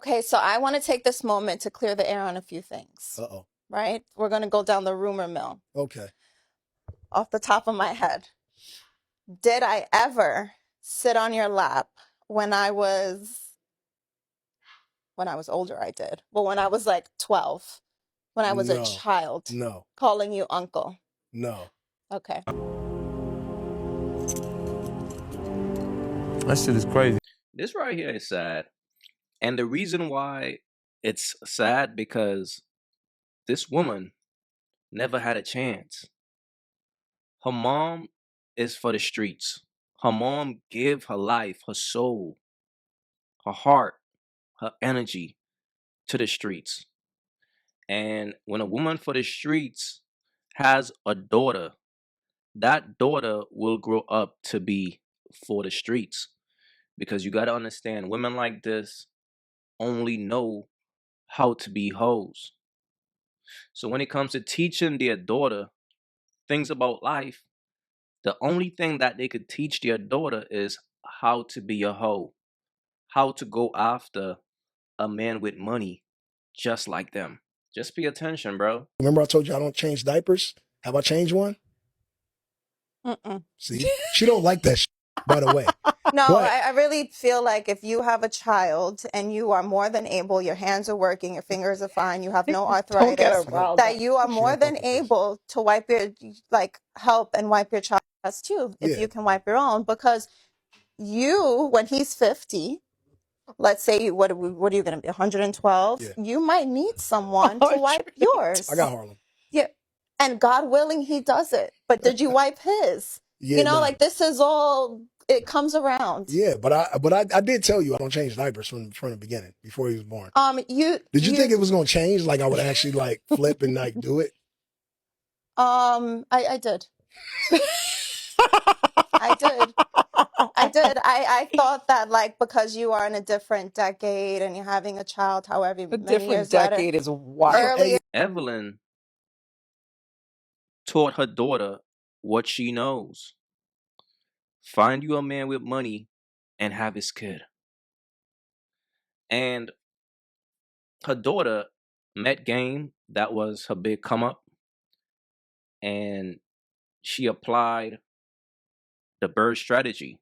Okay, so I want to take this moment to clear the air on a few things. Uh-oh. Right? We're going to go down the rumor mill. Okay. Off the top of my head, did I ever sit on your lap when I was older? I did. But when I was like 12, when I was a No. child, No. calling you uncle. No. Okay. That shit is crazy. This right here is sad. And the reason why it's sad because this woman never had a chance. Her mom is for the streets. Her mom gave her life, her soul, her heart, her energy to the streets. And when a woman for the streets has a daughter, that daughter will grow up to be for the streets. Because you got to understand, women like this only know how to be hoes. So when it comes to teaching their daughter things about life, the only thing that they could teach their daughter is how to be a hoe, how to go after a man with money just like them. Just pay attention, bro. Remember I told you I don't change diapers? Have I changed one? Mm-mm. See? She don't like that by the way. No, But I really feel like if you have a child and you are more than able, your hands are working, your fingers are fine, you have no Don't get her arthritis, riled that up. you are she more don't than fuck with this. able to wipe your, like, help and wipe your child's ass too, if Yeah. you can wipe your own. Because you, when he's 50, let's say, what are you going to be, 112? Yeah. You might need someone to wipe yours. I got Harlem. Yeah. And God willing, he does it. But did you wipe his? Yeah, You know, nah. like, this is all, it comes around. Yeah, but I did tell you I don't change diapers from the beginning before he was born. Did you think it was gonna change? Like I would actually like flip and like do it? I did. I did. I thought that, like, because you are in a different decade and you're having a child, however A many different years later, decade is wild. earlier. Evelyn taught her daughter what she knows. Find you a man with money and have his kid. And her daughter met game. That was her big come up. And she applied the bird strategy,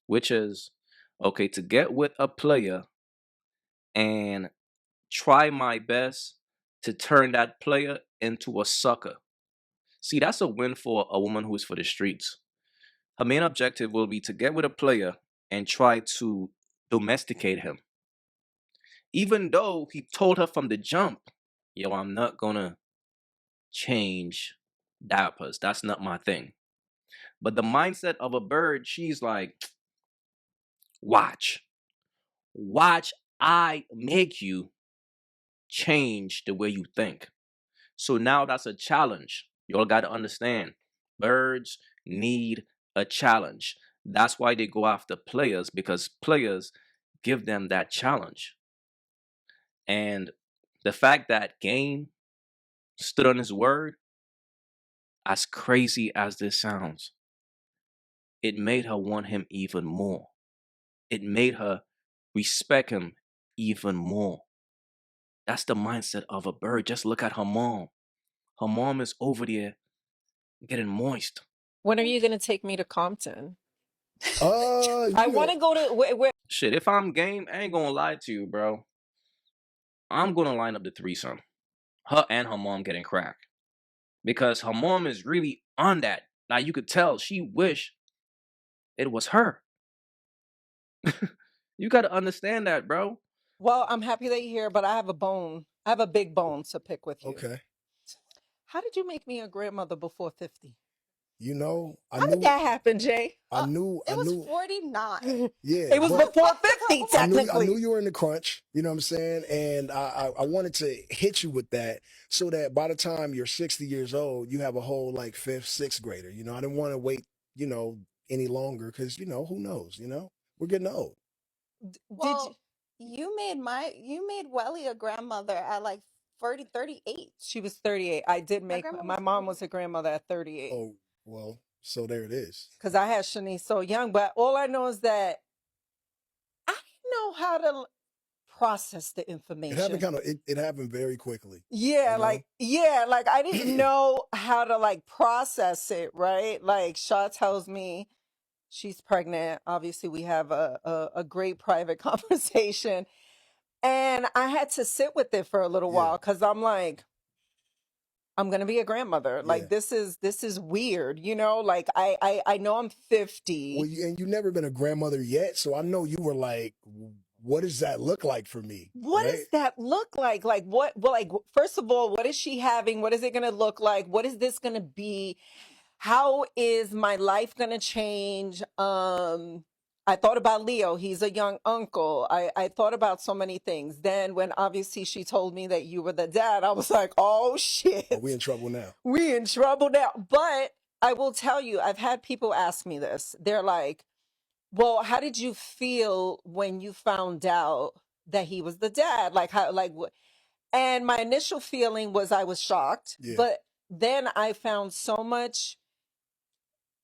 which is okay to get with a player and try my best to turn that player into a sucker. See, that's a win for a woman who is for the streets. Her main objective will be to get with a player and try to domesticate him. Even though he told her from the jump, yo, I'm not gonna change diapers. That's not my thing. But the mindset of a bird, she's like, watch. Watch I make you change the way you think. So now that's a challenge. Y'all got to understand. Birds need a challenge. That's why they go after players, because players give them that challenge. And the fact that Game stood on his word, as crazy as this sounds, it made her want him even more. It made her respect him even more. That's the mindset of a bird. Just look at her mom. Her mom is over there getting moist. When are you going to take me to Compton? You I want to go to where Shit, if I'm Game, I ain't gonna lie to you, bro. I'm gonna line up the threesome. Her and her mom getting cracked. Because her mom is really on that. Like, you could tell she wish it was her. You gotta understand that, bro. Well, I'm happy that you're here, but I have a bone. I have a big bone to pick with you. Okay. How did you make me a grandmother before 50? You know, How did that happen, Jay? I knew It was 49. Yeah. It was but before 50, I knew technically. you were in the crunch, you know what I'm saying? And I wanted to hit you with that so that by the time you're 60 years old, you have a whole like fifth, sixth grader. You know, I didn't want to wait, any longer because, who knows, we're getting old. Well, you made Welly a grandmother at like 38. She was 38. I did make, grandma my was mom was a grandmother at 38. Oh, well, so there it is. Because I had Shanice so young. But all I know is that I didn't know how to process the It information. happened it happened very quickly. Yeah, You know? like I didn't know how to like process it, right? Like Shaw tells me she's pregnant. Obviously, we have a great private conversation. And I had to sit with it for a little Yeah. while because I'm like, I'm gonna be a grandmother. Yeah. Like this is weird, you know? Like I know I'm 50. Well, and you've never been a grandmother yet, so I know you were like, what does that look like for me? What Right? does that look like? Like what, well, like first of all, what is she having? What is it gonna look like? What is this gonna be? How is my life gonna change? I thought about Leo. He's a young uncle. I thought about so many things. Then when obviously she told me that you were the dad, I was like, oh shit. Oh, we in trouble now. We in trouble now. But I will tell you, I've had people ask me this. They're like, well, how did you feel when you found out that he was the dad? Like how like what? And my initial feeling was I was shocked, Yeah. but then I found so much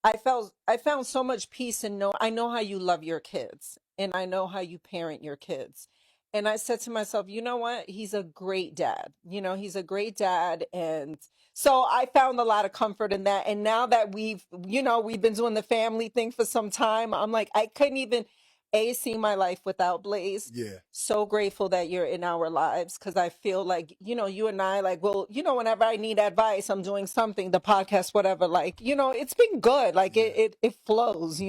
I found so much peace and I know how you love your kids and I know how you parent your kids. And I said to myself, you know what? He's a great dad. You know, he's a great dad. And so I found a lot of comfort in that. And now that we've been doing the family thing for some time, I'm like, I couldn't even see my life without Blaze. Yeah. So grateful that you're in our lives because I feel like, you and I, like, well, whenever I need advice, I'm doing something, the podcast, whatever, like, it's been good. Like it flows,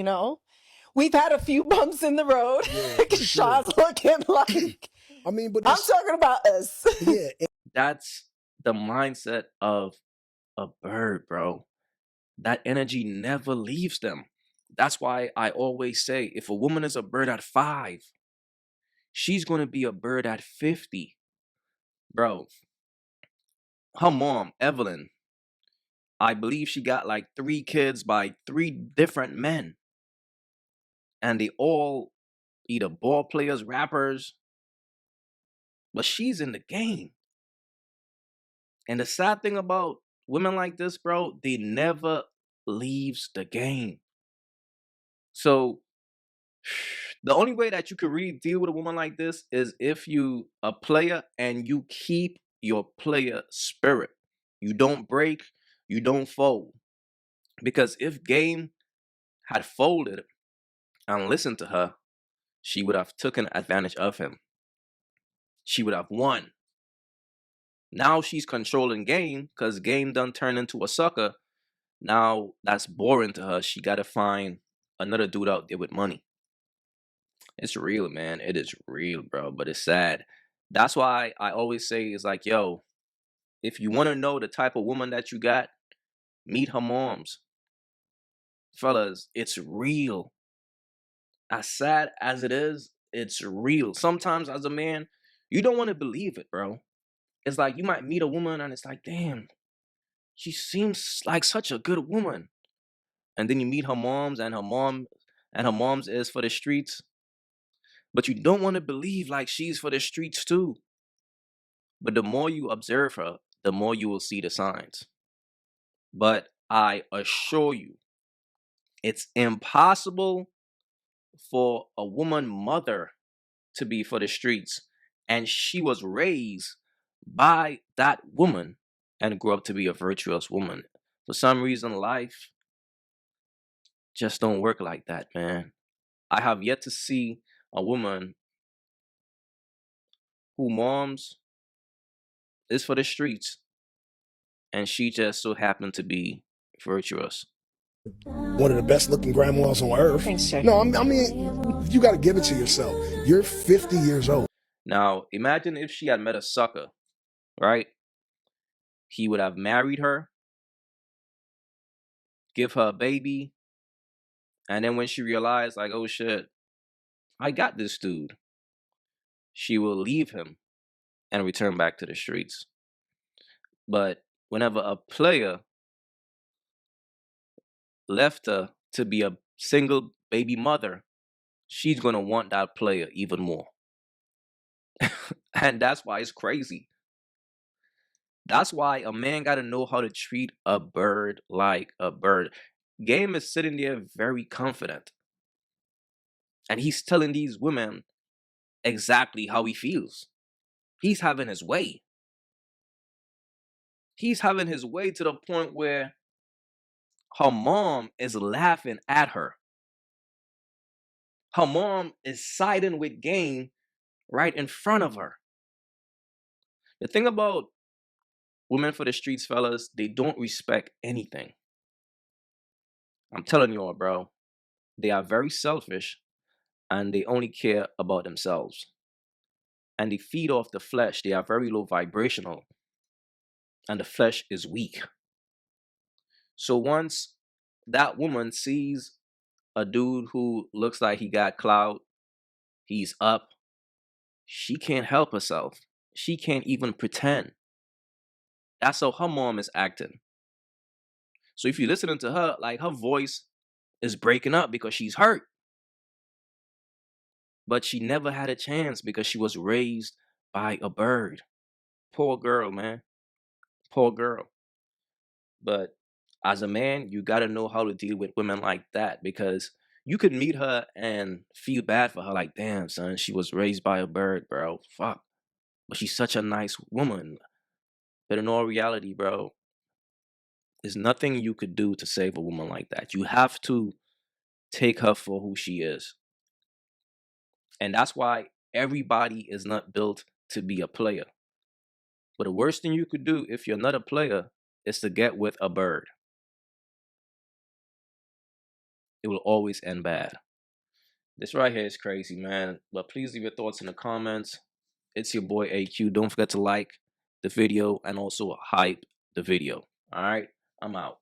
We've had a few bumps in the road. Yeah, for sure. Shaw's looking like, I mean, but I'm talking about us. yeah. That's the mindset of a bird, bro. That energy never leaves them. That's why I always say, if a woman is a bird at 5, she's going to be a bird at 50. Bro, her mom, Evelyn, I believe she got like 3 kids by 3 different men. And they all either ball players, rappers, but she's in the game. And the sad thing about women like this, bro, they never leaves the game. So the only way that you can really deal with a woman like this is if you a player and you keep your player spirit. You don't break, you don't fold. Because if Game had folded and listened to her, she would have taken advantage of him. She would have won. Now she's controlling Game because Game done turned into a sucker. Now that's boring to her. She got to find another dude out there with money. It's real, man. It is real, bro. But it's sad. That's why I always say it's like, yo, if you want to know the type of woman that you got, meet her moms. Fellas, it's real. As sad as it is, it's real. Sometimes as a man, you don't want to believe it, bro. It's like you might meet a woman and it's like, damn, she seems like such a good woman. And then you meet her moms and her mom's is for the streets. But you don't want to believe like she's for the streets too. But the more you observe her, the more you will see the signs. But I assure you, it's impossible for a woman mother to be for the streets. And she was raised by that woman and grew up to be a virtuous woman. For some reason, life just don't work like that, man. I have yet to see a woman who mom's is for the streets and she just so happened to be virtuous. One of the best looking grandmas on earth. Thanks, Jay. No, I mean, you got to give it to yourself. You're 50 years old. Now, imagine if she had met a sucker, right? He would have married her, give her a baby, and then when she realized, like, oh shit, I got this dude, she will leave him and return back to the streets. But whenever a player left her to be a single baby mother, she's going to want that player even more. And that's why it's crazy. That's why a man got to know how to treat a bird like a bird. Game is sitting there very confident. And he's telling these women, exactly how he feels. He's having his way. He's having his way to the point where her mom is laughing at her. Her mom is siding with game right in front of her. The thing about women for the streets, fellas, they don't respect anything. I'm telling you all, bro. They are very selfish and they only care about themselves. And they feed off the flesh. They are very low vibrational and the flesh is weak. So once that woman sees a dude who looks like he got clout, he's up, she can't help herself. She can't even pretend. That's how her mom is acting. So if you're listening to her, like her voice is breaking up because she's hurt. But she never had a chance because she was raised by a bird. Poor girl, man. Poor girl. But as a man, you got to know how to deal with women like that, because you could meet her and feel bad for her. Like, damn, son, she was raised by a bird, bro. Fuck. But she's such a nice woman. But in all reality, bro, there's nothing you could do to save a woman like that. You have to take her for who she is. And that's why everybody is not built to be a player. But the worst thing you could do if you're not a player is to get with a bird. It will always end bad. This right here is crazy, man. But please leave your thoughts in the comments. It's your boy AyeQ. Don't forget to like the video and also hype the video. All right, I'm out.